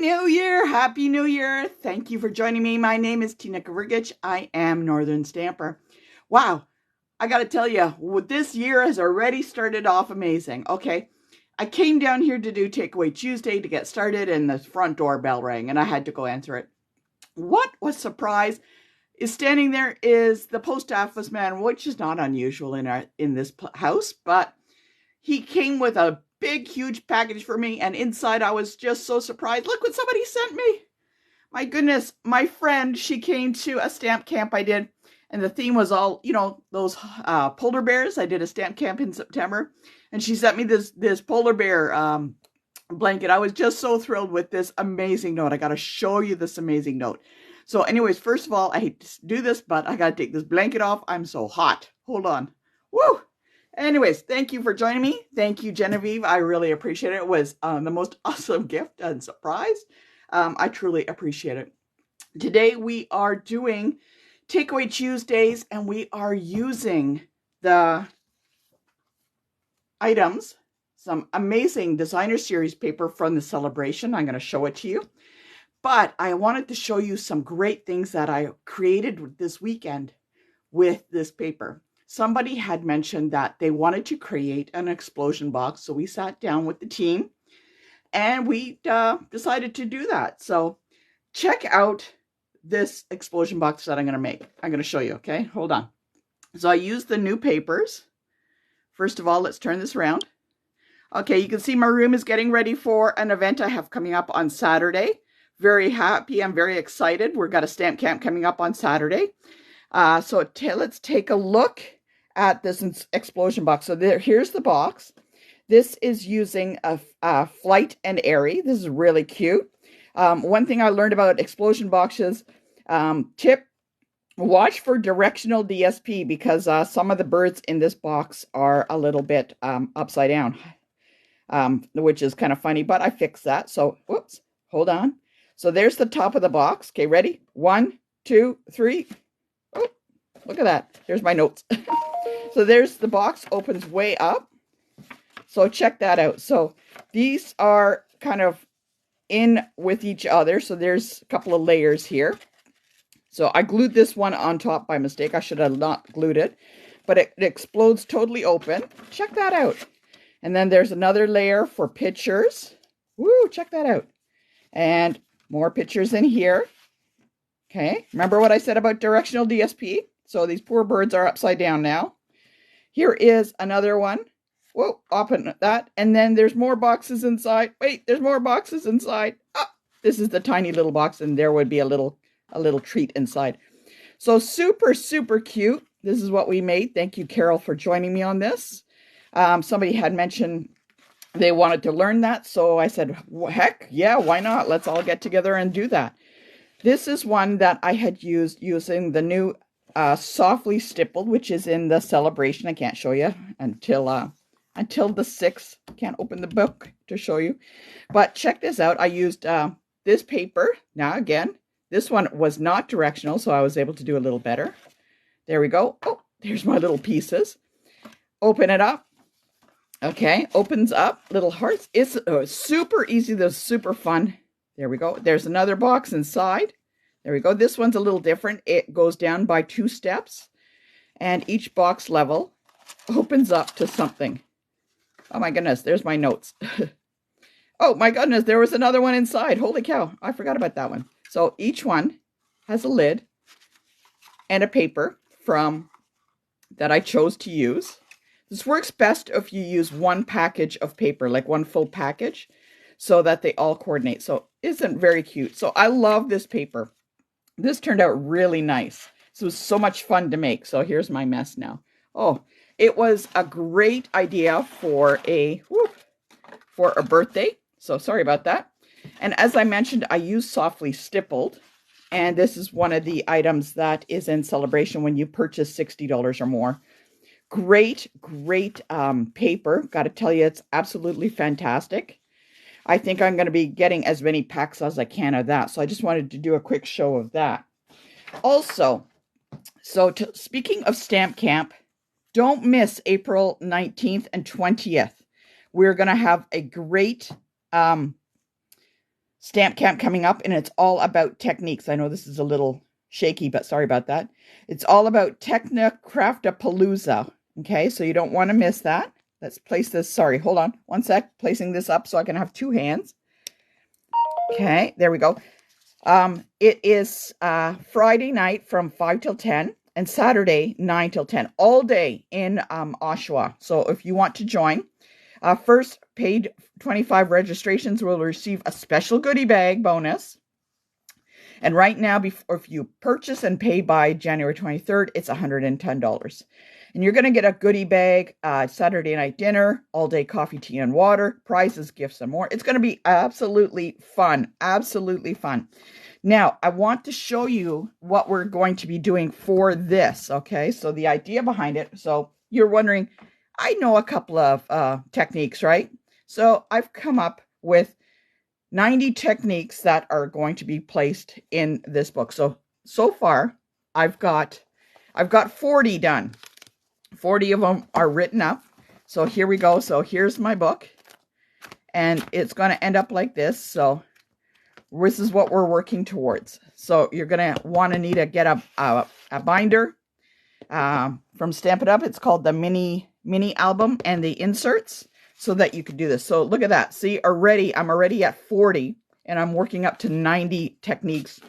New Year! Happy New Year! Thank you for joining me. My name is Tina Kavrigich. I am Northern Stamper. Wow, I gotta tell you, this year has already started off amazing. Okay, I came down here to do Takeaway Tuesday to get started, and the front doorbell rang, and I had to go answer it. What was surprise is standing there is the post office man, which is not unusual in this house, but he came with a big, huge package for me, and inside I was just so surprised. Look what somebody sent me. My goodness, my friend, she came to a stamp camp I did, and the theme was all, those polar bears. I did a stamp camp in September, and she sent me this polar bear blanket. I was just so thrilled with this amazing note. I got to show you this amazing note. So anyways, first of all, I hate to do this, but I got to take this blanket off. I'm so hot. Hold on. Woo! Anyways, thank you for joining me. Thank you, Genevieve. I really appreciate it. It was the most awesome gift and surprise. I truly appreciate it. Today we are doing Takeaway Tuesdays, and we are using the items, some amazing designer series paper from the celebration. I'm going to show it to you. But I wanted to show you some great things that I created this weekend with this paper. Somebody had mentioned that they wanted to create an explosion box. So we sat down with the team and we decided to do that. So check out this explosion box that I'm going to make. I'm going to show you, okay? Hold on. So I used the new papers. First of all, let's turn this around. Okay, you can see my room is getting ready for an event I have coming up on Saturday. Very happy. I'm very excited. We've got a stamp camp coming up on Saturday. So let's take a look at this explosion box. So here's the box. This is using a Flight and Airy. This is really cute. One thing I learned about explosion boxes, tip, watch for directional DSP because some of the birds in this box are a little bit upside down, which is kind of funny, but I fixed that. So, whoops, hold on. So there's the top of the box. Okay, ready? 1, 2, 3. Oh, look at that. There's my notes. So there's the box, opens way up. So check that out. So these are kind of in with each other. So there's a couple of layers here. So I glued this one on top by mistake. I should have not glued it. But it explodes totally open. Check that out. And then there's another layer for pictures. Woo, check that out. And more pictures in here. Okay, remember what I said about directional DSP? So these poor birds are upside down now. Here is another one. Whoa, open that. And then there's more boxes inside. Wait, there's more boxes inside. Oh, this is the tiny little box, and there would be a little treat inside. So super, super cute. This is what we made. Thank you, Carol, for joining me on this. Somebody had mentioned they wanted to learn that. So I said, heck, yeah, why not? Let's all get together and do that. This is one that I had used using the new Softly Stippled, which is in the celebration. I can't show you until the 6th. Can't open the book to show you. But check this out. I used this paper. Now, again, this one was not directional, so I was able to do a little better. There we go. Oh, there's my little pieces. Open it up. Okay, opens up, little hearts. It's super easy. This is super fun. There we go. There's another box inside. There we go. This one's a little different. It goes down by 2 steps, and each box level opens up to something. Oh my goodness, there's my notes. Oh my goodness, there was another one inside. Holy cow, I forgot about that one. So each one has a lid and a paper that I chose to use. This works best if you use one package of paper, like one full package, so that they all coordinate. So isn't very cute. So I love this paper. This turned out really nice. This was so much fun to make. So here's my mess now. Oh, it was a great idea for a birthday. So sorry about that. And as I mentioned, I used Softly Stippled. And this is one of the items that is in celebration when you purchase $60 or more. Great paper. Got to tell you, it's absolutely fantastic. I think I'm going to be getting as many packs as I can of that. So I just wanted to do a quick show of that. Also, speaking of Stamp Camp, don't miss April 19th and 20th. We're going to have a great stamp camp coming up, and it's all about techniques. I know this is a little shaky, but sorry about that. It's all about Technicraftapalooza. Okay, so you don't want to miss that. Let's place this. Sorry, hold on one sec. Placing this up so I can have two hands. Okay, there we go. It is Friday night from 5 till 10 and Saturday 9 till 10, all day in Oshawa. So if you want to join, first paid 25 registrations will receive a special goodie bag bonus. And right now, if you purchase and pay by January 23rd, it's $110. And you're going to get a goodie bag, Saturday night dinner, all day coffee, tea, and water, prizes, gifts, and more. It's going to be absolutely fun. Absolutely fun. Now, I want to show you what we're going to be doing for this. Okay, so the idea behind it. So you're wondering, I know a couple of techniques, right? So I've come up with 90 techniques that are going to be placed in this book. So far, I've got 40 done. 40 of them are written up. So here we go. So here's my book. And it's going to end up like this. So this is what we're working towards. So you're going to want to need to get a binder from Stampin' Up. It's called the mini album and the inserts so that you can do this. So look at that. See, I'm already at 40 and I'm working up to 90 techniques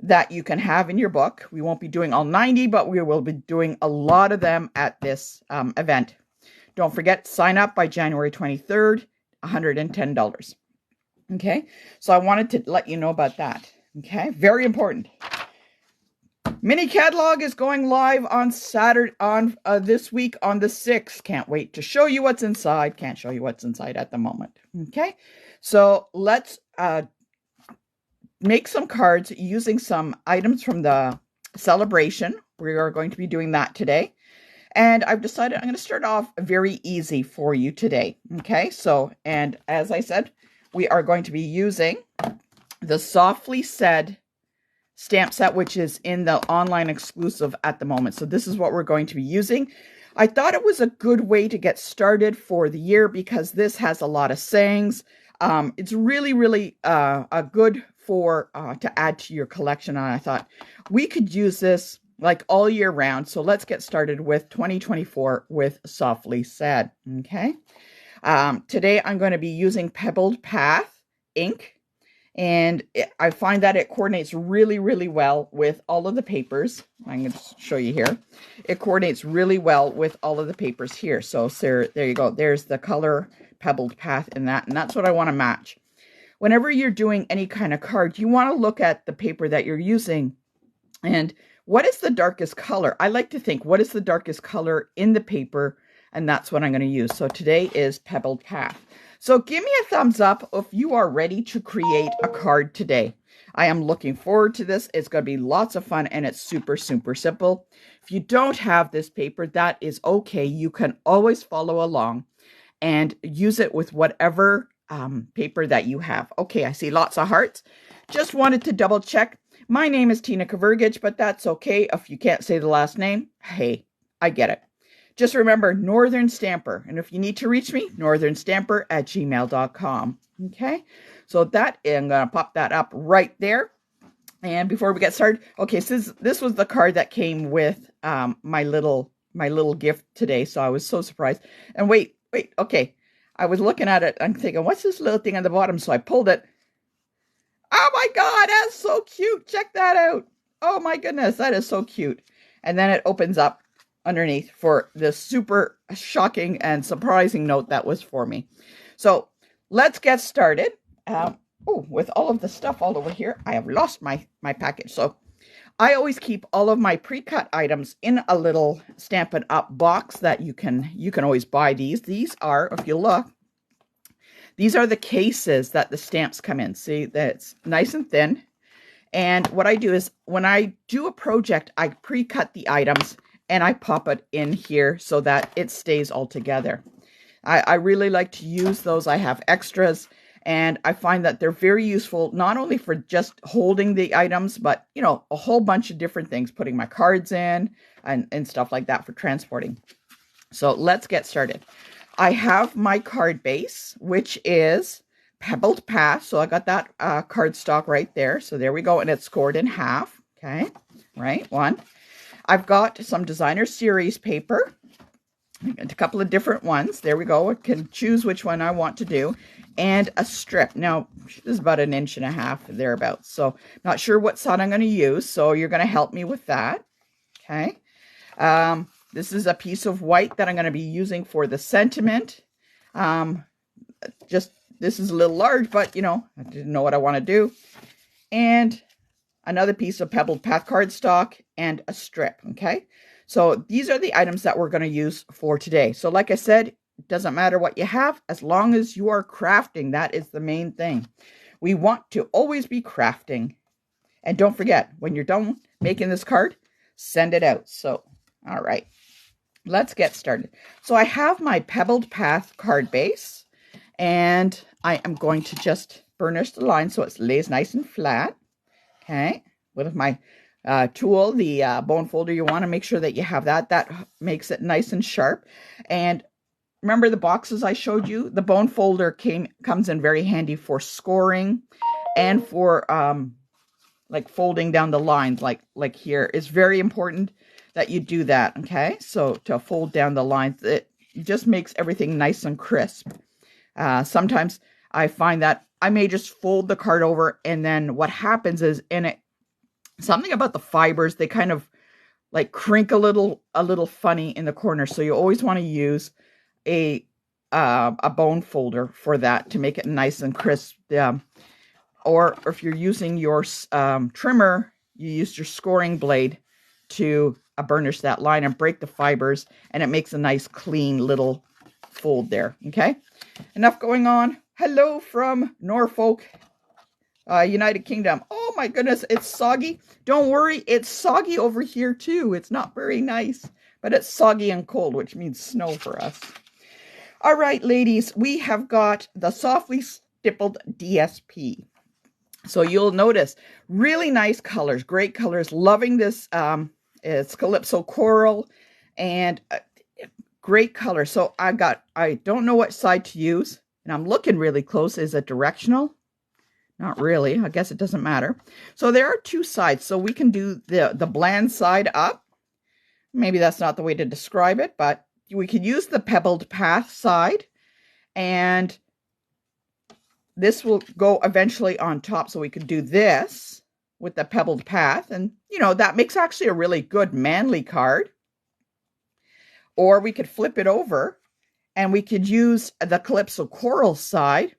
that you can have in your book. We won't be doing all 90, but we will be doing a lot of them at this event. Don't forget, sign up by January 23rd, $110. Okay, so I wanted to let you know about that. Okay, very important. Mini catalog is going live on Saturday, this week on the 6th. Can't wait to show you what's inside. Can't show you what's inside at the moment. Okay, so let's make some cards using some items from the celebration. We are going to be doing that today. And I've decided I'm going to start off very easy for you today. Okay, so, and as I said, we are going to be using the Softly Said stamp set, which is in the online exclusive at the moment. So this is what we're going to be using. I thought it was a good way to get started for the year because this has a lot of sayings. It's really, really a good to add to your collection. And I thought we could use this like all year round. So let's get started with 2024 with Softly Said. Okay. Today I'm going to be using Pebbled Path ink. And I find that it coordinates really, really well with all of the papers. I'm going to show you here. It coordinates really well with all of the papers here. So there you go. There's the color Pebbled Path in that. And that's what I want to match. Whenever you're doing any kind of card, you want to look at the paper that you're using and what is the darkest color? I like to think, what is the darkest color in the paper? And that's what I'm going to use. So today is Pebbled Path. So give me a thumbs up if you are ready to create a card today. I am looking forward to this. It's going to be lots of fun and it's super, super simple. If you don't have this paper, that is okay. You can always follow along and use it with whatever paper that you have. Okay, I see lots of hearts. Just wanted to double check. My name is Tina Kavergich, but that's okay if you can't say the last name. Hey, I get it. Just remember, Northern Stamper. And if you need to reach me, northernstamper@gmail.com. Okay, so I'm going to pop that up right there. And before we get started, okay, so this was the card that came with my little gift today. So I was so surprised. And wait, okay. I was looking at it, I'm thinking, what's this little thing on the bottom? So I pulled it. Oh my God, that's so cute. Check that out. Oh my goodness, that is so cute. And then it opens up underneath for this super shocking and surprising note that was for me. So let's get started. With all of the stuff all over here, I have lost my package. So I always keep all of my pre-cut items in a little Stampin' Up box that you can always buy these. These are, if you look, these are the cases that the stamps come in. See, that's nice and thin. And what I do is when I do a project, I pre-cut the items and I pop it in here so that it stays all together. I really like to use those. I have extras. And I find that they're very useful, not only for just holding the items, but, you know, a whole bunch of different things, putting my cards in and stuff like that for transporting. So let's get started. I have my card base, which is Pebbled Path. So I got that cardstock right there. So there we go. And it's scored in half. Okay. Right. One. I've got some designer series paper. A couple of different ones. There we go. I can choose which one I want to do. And a strip. Now, this is about 1.5 inches thereabouts. So not sure what side I'm going to use. So you're going to help me with that. Okay. This is a piece of white that I'm going to be using for the sentiment. This is a little large, but you know, I didn't know what I want to do. And another piece of Pebbled Path cardstock and a strip. Okay. So these are the items that we're going to use for today. So like I said, it doesn't matter what you have, as long as you are crafting. That is the main thing. We want to always be crafting. And don't forget, when you're done making this card, send it out. So, all right, let's get started. So I have my Pebbled Path card base, and I am going to just burnish the line so it lays nice and flat. Okay, with my tool, the bone folder, you want to make sure that you have that. That makes it nice and sharp. And remember the boxes I showed you? The bone folder comes in very handy for scoring and for like folding down the lines, like here. It's very important that you do that. Okay, so to fold down the lines, it just makes everything nice and crisp. Sometimes I find that I may just fold the card over, and then what happens is something about the fibers, they kind of like crink a little funny in the corner. So you always want to use a bone folder for that to make it nice and crisp. Or if you're using your trimmer, you use your scoring blade to burnish that line and break the fibers, and it makes a nice clean little fold there. Okay, enough going on. Hello from Norfolk, United Kingdom. Oh my goodness, it's soggy. Don't worry, it's soggy over here too. It's not very nice, but it's soggy and cold, which means snow for us. All right, ladies, we have got the Softly Stippled DSP. So you'll notice really nice colors, great colors. Loving this. It's Calypso Coral and great color. So I don't know what side to use, and I'm looking really close. Is it directional? Not really. I guess it doesn't matter. So there are two sides. So we can do the bland side up. Maybe that's not the way to describe it, but we could use the Pebbled Path side, and this will go eventually on top. So we could do this with the Pebbled Path, and you know, that makes actually a really good manly card. Or we could flip it over and we could use the Calypso Coral side,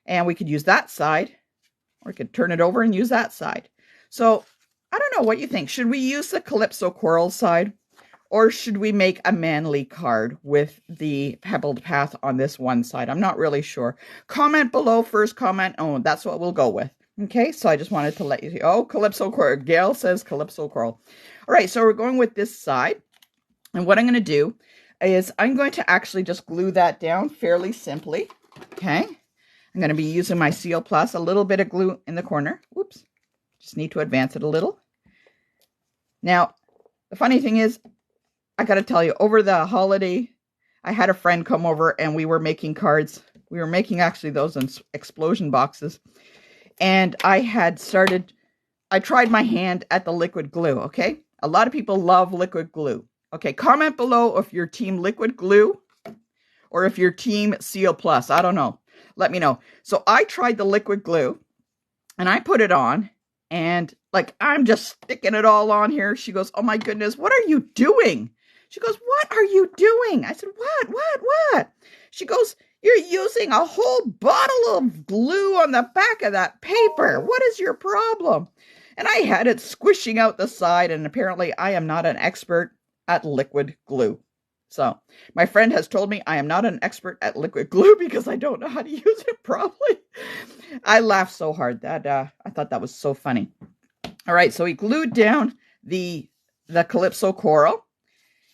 and we could use that side, or we could turn it over and use that side. So I don't know what you think. Should we use the Calypso Coral side, or should we make a manly card with the Pebbled Path on this one side? I'm not really sure. Comment below, first comment. Oh, that's what we'll go with. Okay, so I just wanted to let you see. Oh, Calypso Coral. Gail says Calypso Coral. All right, so we're going with this side. And what I'm going to do is I'm going to actually just glue that down fairly simply. Okay, I'm going to be using my Seal Plus, a little bit of glue in the corner. Whoops, just need to advance it a little. Now, the funny thing is, I got to tell you, over the holiday, I had a friend come over and we were making cards. We were making actually those in explosion boxes. And I tried my hand at the liquid glue, okay? A lot of people love liquid glue. Okay, comment below if you're team liquid glue or if you're team Seal Plus. I don't know. Let me know. So I tried the liquid glue and I put it on, and like, I'm just sticking it all on here. She goes, "Oh my goodness, what are you doing?" She goes, "What are you doing?" I said, What? She goes, "You're using a whole bottle of glue on the back of that paper. What is your problem?" And I had it squishing out the side, and apparently I am not an expert at liquid glue. So my friend has told me I am not an expert at liquid glue because I don't know how to use it properly. I laughed so hard that I thought that was so funny. All right, so we glued down the Calypso Coral.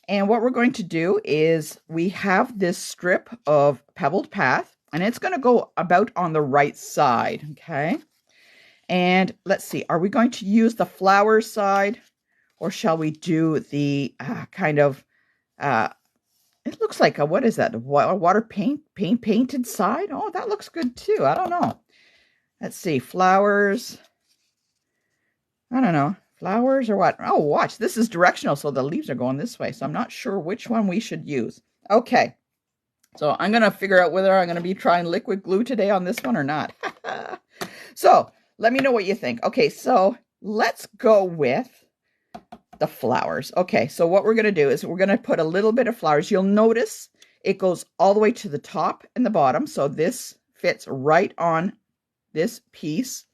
And what we're going to do is we have this strip of Pebbled Path, and it's going to go about on the right side, okay? And let's see, are we going to use the flower side, or shall we do the kind of It looks like a, what is that? A water painted side? Oh, that looks good too. I don't know. Let's see. Flowers. I don't know. Flowers or what? Oh, watch. This is directional, so the leaves are going this way. So I'm not sure which one we should use. Okay. So I'm going to figure out whether I'm going to be trying liquid glue today on this one or not. So let me know what you think. Okay, so let's go with the flowers. Okay, so what we're going to do is we're going to put a little bit of flowers. You'll notice it goes all the way to the top and the bottom. So this fits right on this piece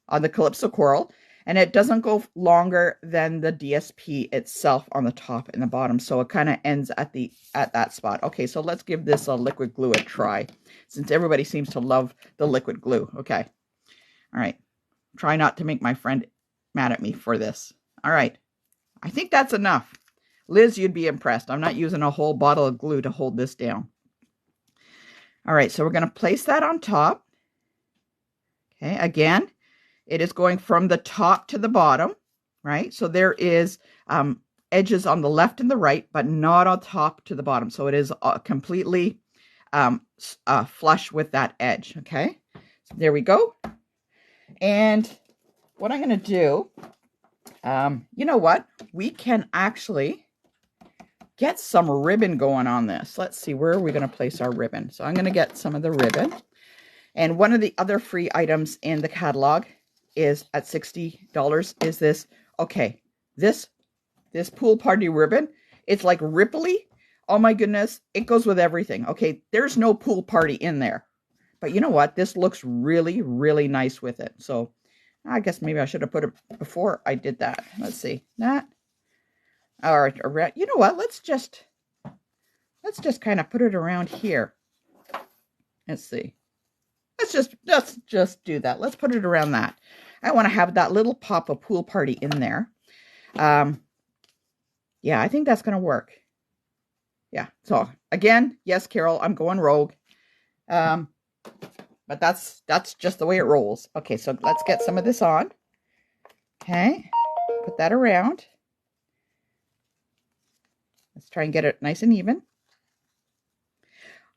on the Calypso Coral. And it doesn't go longer than the DSP itself on the top and the bottom. So it kind of ends at that spot. Okay, so let's give this a liquid glue a try, since everybody seems to love the liquid glue. Okay. All right. Try not to make my friend mad at me for this. All right. I think that's enough. Liz, you'd be impressed. I'm not using a whole bottle of glue to hold this down. All right, so we're going to place that on top. Okay, again, it is going from the top to the bottom, right? So there is edges on the left and the right, but not on top to the bottom. So it is completely flush with that edge, okay? So there we go. And what I'm going to do, you know what? We can actually get some ribbon going on this. Let's see, where are we going to place our ribbon? So I'm going to get some of the ribbon. And one of the other free items in the catalog is at $60 is this. Okay, this pool party ribbon. It's like ripply. Oh my goodness, it goes with everything. Okay, there's no pool party in there. But you know what? This looks really, really nice with it. So I guess maybe I should have put it before I did that. Let's see. That. All right. You know what? Let's just kind of put it around here. Let's see. Let's just do that. Let's put it around that. I want to have that little pop of pool party in there. Yeah, I think that's going to work. Yeah. So again, yes, Carol, I'm going rogue. But that's just the way it rolls. Okay, so let's get some of this on. Okay, put that around. Let's try and get it nice and even.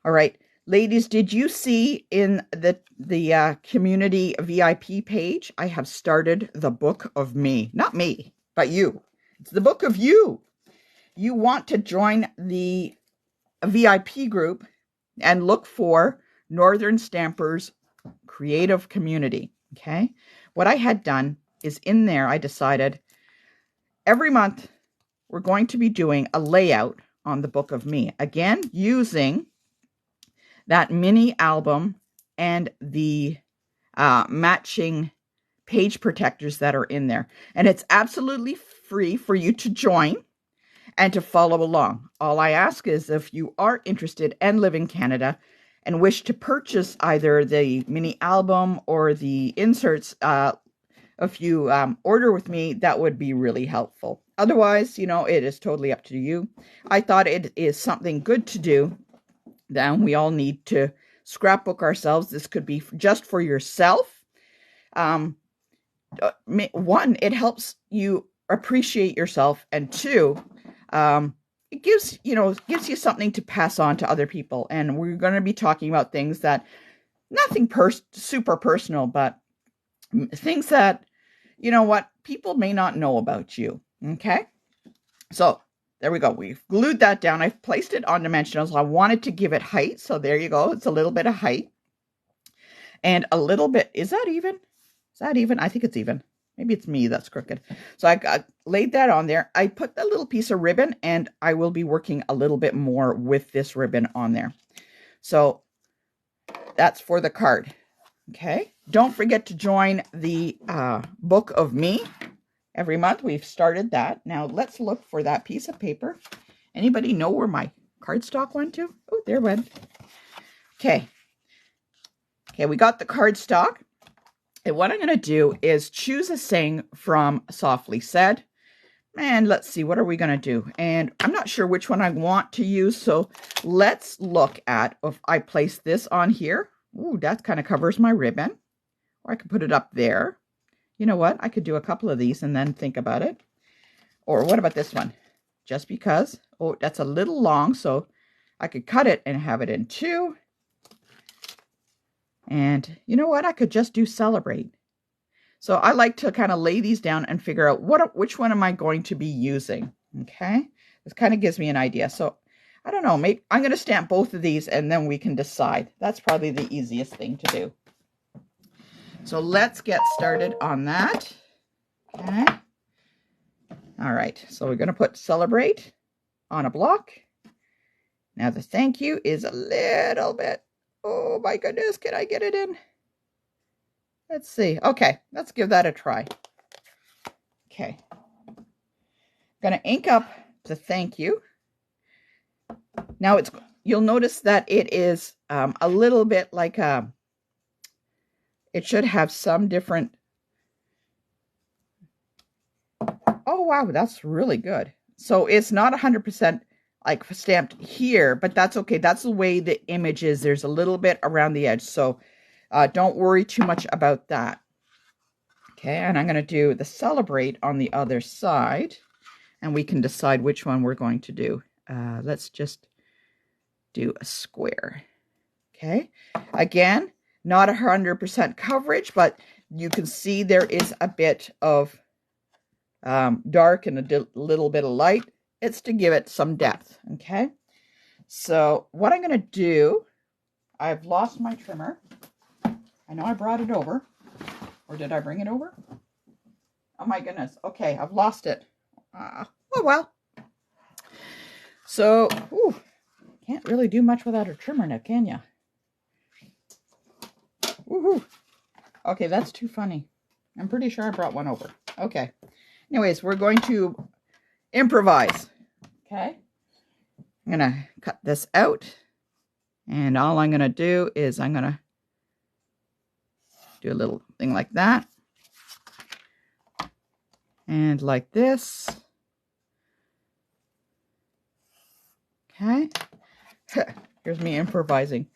All right, ladies, did you see in the community VIP page, I have started the book of me. Not me, but you. It's the book of you. You want to join the VIP group and look for Northern Stampers Creative Community. Okay, what I had done is in there I decided every month we're going to be doing a layout on the book of me, again using that mini album and the matching page protectors that are in there, and it's absolutely free for you to join and to follow along. All I ask is if you are interested and live in Canada and wish to purchase either the mini album or the inserts, if you order with me, that would be really helpful. Otherwise, you know, it is totally up to you. I thought it is something good to do. Then we all need to scrapbook ourselves. This could be just for yourself. One, it helps you appreciate yourself, and two, it gives you something to pass on to other people. And we're going to be talking about things that, nothing super personal, but things that, you know what, people may not know about you. Okay. So there we go. We've glued that down. I've placed it on dimensionals. I wanted to give it height. So there you go. It's a little bit of height and a little bit. Is that even? Is that even? I think it's even. Maybe it's me that's crooked. So I laid that on there. I put a little piece of ribbon, and I will be working a little bit more with this ribbon on there. So that's for the card. Okay. Don't forget to join the book of me every month. We've started that. Now let's look for that piece of paper. Anybody know where my cardstock went to? Oh, there it went. Okay. Okay, we got the cardstock. And what I'm going to do is choose a saying from Softly Said. And let's see, what are we going to do? And I'm not sure which one I want to use. So let's look at if I place this on here. Ooh, that kind of covers my ribbon. Or I could put it up there. You know what? I could do a couple of these and then think about it. Or what about this one? Just because. Oh, that's a little long. So I could cut it and have it in two. And you know what? I could just do celebrate. So I like to kind of lay these down and figure out which one am I going to be using. Okay. This kind of gives me an idea. So I don't know, maybe I'm going to stamp both of these and then we can decide. That's probably the easiest thing to do. So let's get started on that. Okay. All right. So we're going to put celebrate on a block. Now the thank you is a little bit, oh my goodness, can I get it in? Let's see. Okay, let's give that a try. Okay. Gonna ink up the thank you. Now you'll notice that it is a little bit like it should have some different. Oh wow, that's really good. So it's not 100% like stamped here, but that's okay. That's the way the image is. There's a little bit around the edge, so don't worry too much about that. Okay, and I'm going to do the celebrate on the other side, and we can decide which one we're going to do. Let's just do a square. Okay, again, not 100% coverage, but you can see there is a bit of dark and a little bit of light. It's to give it some depth. Okay, so what I'm going to do, I've lost my trimmer. I know I brought it over. Or did I bring it over? Oh my goodness. Okay, I've lost it. Oh well. So, can't really do much without a trimmer now, can ya? Woohoo. Okay, that's too funny. I'm pretty sure I brought one over. Okay. Anyways, we're going to improvise. Okay. I'm going to cut this out. And all I'm going to do is I'm going to do a little thing like that. And like this. Okay. Here's me improvising.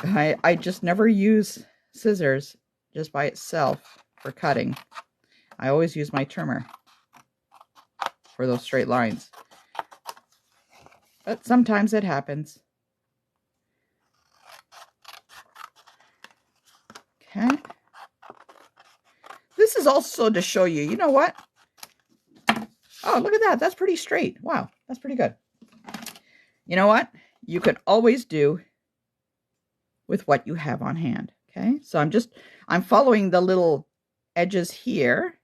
I just never use scissors just by itself for cutting. I always use my trimmer for those straight lines. But sometimes it happens. Okay. This is also to show you, you know what? Oh, look at that. That's pretty straight. Wow, that's pretty good. You know what? You can always do with what you have on hand. Okay, so I'm following the little edges here.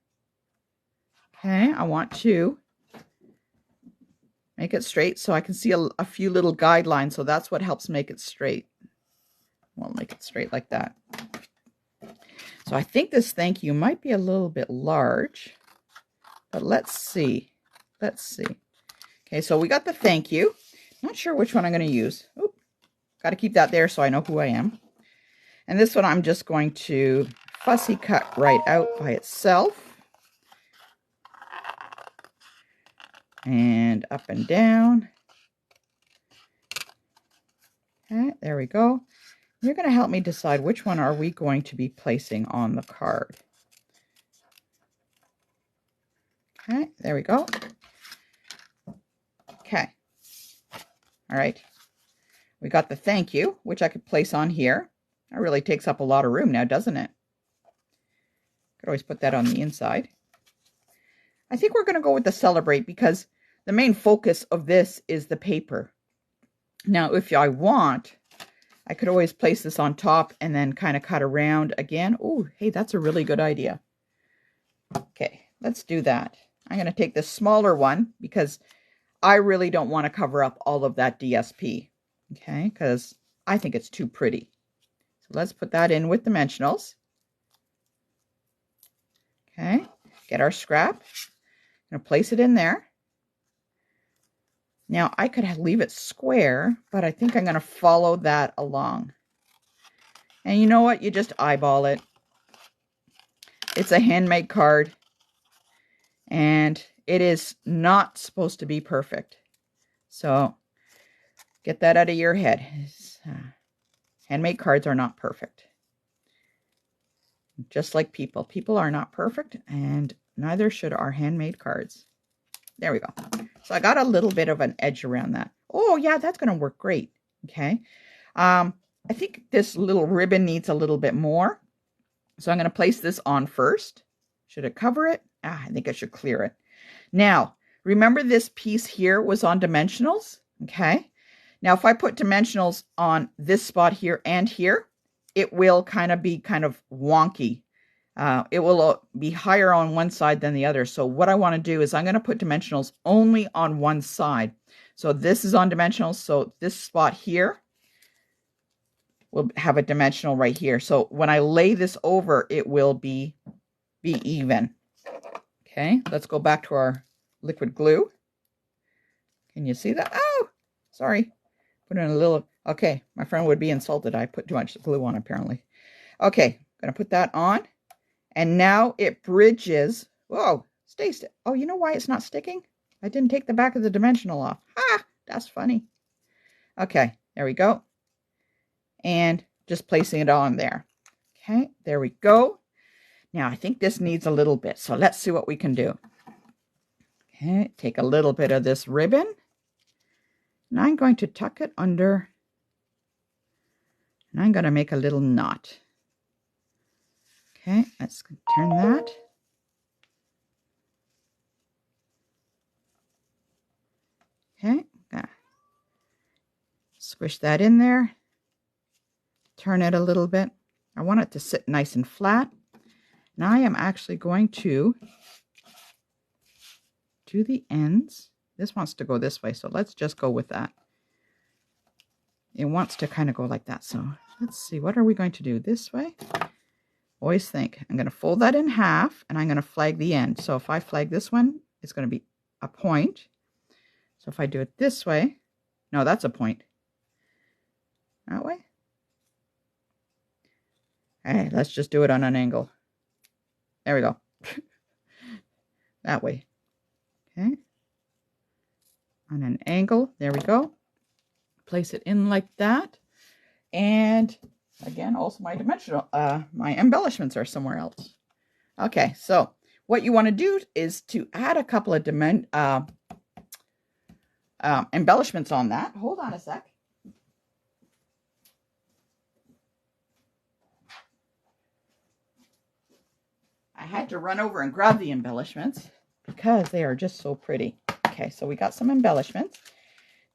Okay, I want to make it straight so I can see a few little guidelines. So that's what helps make it straight. We'll make it straight like that. So I think this thank you might be a little bit large, but let's see. Let's see. Okay, so we got the thank you. Not sure which one I'm going to use. Oh, got to keep that there so I know who I am. And this one I'm just going to fussy cut right out by itself. And up and down. Okay, there we go. You're going to help me decide which one are we going to be placing on the card. Okay, there we go. Okay. All right. We got the thank you, which I could place on here. That really takes up a lot of room now, doesn't it? Could always put that on the inside. I think we're going to go with the celebrate because the main focus of this is the paper. Now, if I want, I could always place this on top and then kind of cut around again. Oh, hey, that's a really good idea. Okay, let's do that. I'm going to take the smaller one because I really don't want to cover up all of that DSP. Okay, because I think it's too pretty. So let's put that in with dimensionals. Okay, get our scrap. I'm going to place it in there. Now, I could leave it square, but I think I'm going to follow that along. And you know what? You just eyeball it. It's a handmade card. And it is not supposed to be perfect. So, get that out of your head. Handmade cards are not perfect. Just like people. People are not perfect, and neither should our handmade cards. There we go. So I got a little bit of an edge around that. Oh yeah, that's going to work great. Okay. I think this little ribbon needs a little bit more. So I'm going to place this on first. Should it cover it? I think I should clear it. Now, remember this piece here was on dimensionals? Okay. Now, if I put dimensionals on this spot here and here, it will be kind of wonky. It will be higher on one side than the other. So what I want to do is I'm going to put dimensionals only on one side. So this is on dimensionals. So this spot here will have a dimensional right here. So when I lay this over, it will be even. Okay, let's go back to our liquid glue. Can you see that? Oh, sorry. Put in a little, okay, my friend would be insulted. I put too much glue on apparently. Okay, I'm going to put that on. And now it bridges. Whoa, stay still. Oh, you know why it's not sticking? I didn't take the back of the dimensional off. Ah, that's funny. Okay, there we go. And just placing it on there. Okay, there we go. Now I think this needs a little bit, so let's see what we can do. Okay, take a little bit of this ribbon, and I'm going to tuck it under, and I'm going to make a little knot. Okay, let's turn that. Okay, squish that in there. Turn it a little bit. I want it to sit nice and flat. Now I am actually going to do the ends. This wants to go this way, so let's just go with that. It wants to kind of go like that. So let's see, what are we going to do? This way? Always think, I'm going to fold that in half and I'm going to flag the end. So if I flag this one, it's going to be a point. So if I do it this way, no, that's a point. That way. Hey, let's just do it on an angle. There we go. That way. Okay. On an angle. There we go. Place it in like that. And again, also my dimensional, my embellishments are somewhere else. Okay, so what you want to do is to add a couple of embellishments on that. Hold on a sec. I had to run over and grab the embellishments because they are just so pretty. Okay, so we got some embellishments.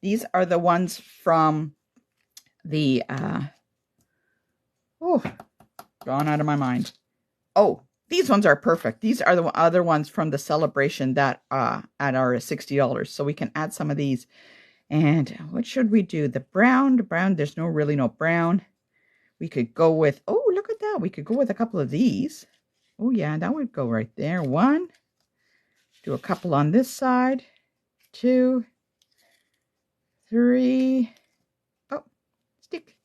These are the ones from the, gone out of my mind. Oh, these ones are perfect. These are the other ones from the celebration that at our $60. So we can add some of these. And what should we do? The brown, there's really no brown. We could go with, oh, look at that. We could go with a couple of these. Oh, yeah, that would go right there. One. Do a couple on this side. 2, 3. Oh, stick.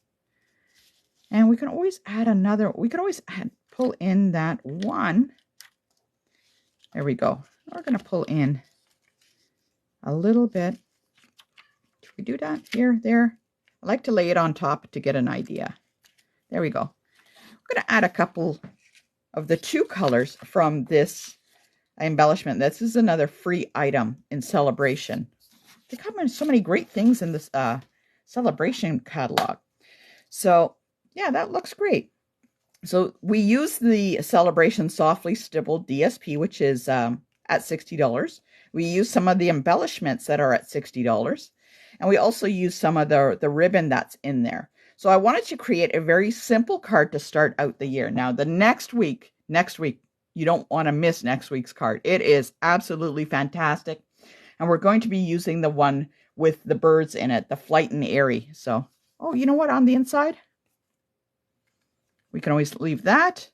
And we can always add another. We could always pull in that one. There we go. We're going to pull in a little bit. Should we do that here, there? I like to lay it on top to get an idea. There we go. I'm going to add a couple of the 2 colors from this embellishment. This is another free item in Celebration. They come in so many great things in this Celebration catalog. So yeah, that looks great. So we use the Celebration Softly Stippled DSP, which is at $60. We use some of the embellishments that are at $60. And we also use some of the ribbon that's in there. So I wanted to create a very simple card to start out the year. Now, the next week, you don't want to miss next week's card. It is absolutely fantastic. And we're going to be using the one with the birds in it, the Flight and Airy. So, oh, you know what? On the inside, we can always leave that.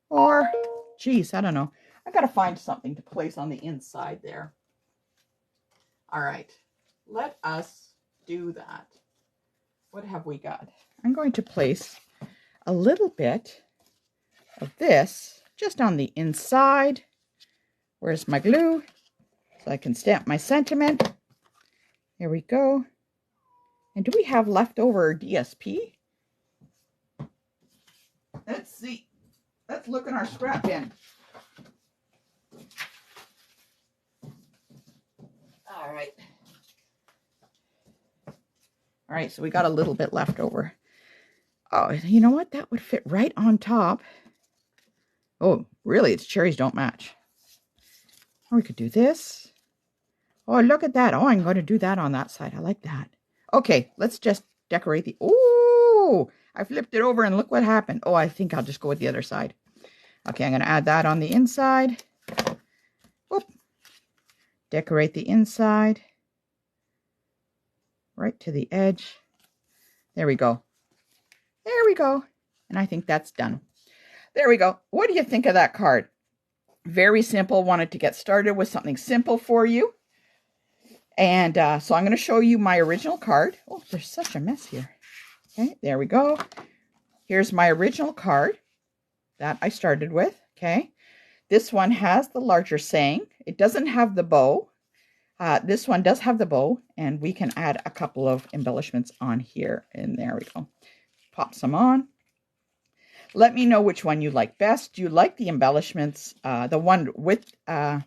Or, geez, I don't know. I got to find something to place on the inside there. All right, let us do that. What have we got? I'm going to place a little bit of this just on the inside. Where's my glue? So I can stamp my sentiment. Here we go. And do we have leftover DSP? Let's see. Let's look in our scrap bin. All right. All right, so we got a little bit left over. Oh, you know what? That would fit right on top. Oh, really? Its cherries don't match. Or we could do this. Oh, look at that. Oh, I'm going to do that on that side. I like that. Okay, let's just decorate the... Oh, I flipped it over and look what happened. Oh, I think I'll just go with the other side. Okay, I'm going to add that on the inside. Whoop. Decorate the inside. Right to the edge. There we go. There we go. And I think that's done. There we go. What do you think of that card? Very simple. Wanted to get started with something simple for you. And so I'm going to show you my original card. Oh, there's such a mess here. Okay, there we go. Here's my original card that I started with. Okay, this one has the larger saying. It doesn't have the bow. This one does have the bow, and we can add a couple of embellishments on here. And there we go. Pop some on. Let me know which one you like best. Do you like the embellishments, the one with the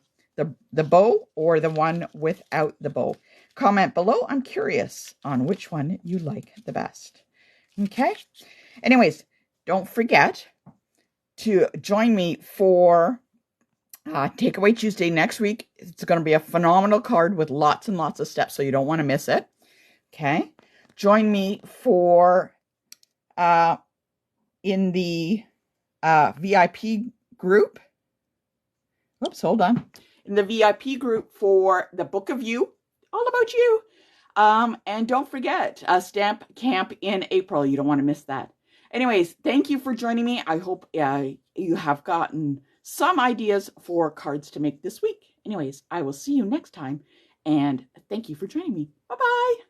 bow or the one without the bow? Comment below. I'm curious on which one you like the best. Okay. Anyways, don't forget to join me for Takeaway Tuesday next week. It's going to be a phenomenal card with lots and lots of steps, so you don't want to miss it. Okay. Join me for in the VIP group. Oops, hold on. In the VIP group for the Book of You, all about you. And don't forget, Stamp Camp in April. You don't want to miss that. Anyways, thank you for joining me. I hope you have gotten some ideas for cards to make this week. Anyways, I will see you next time. And thank you for joining me. Bye-bye.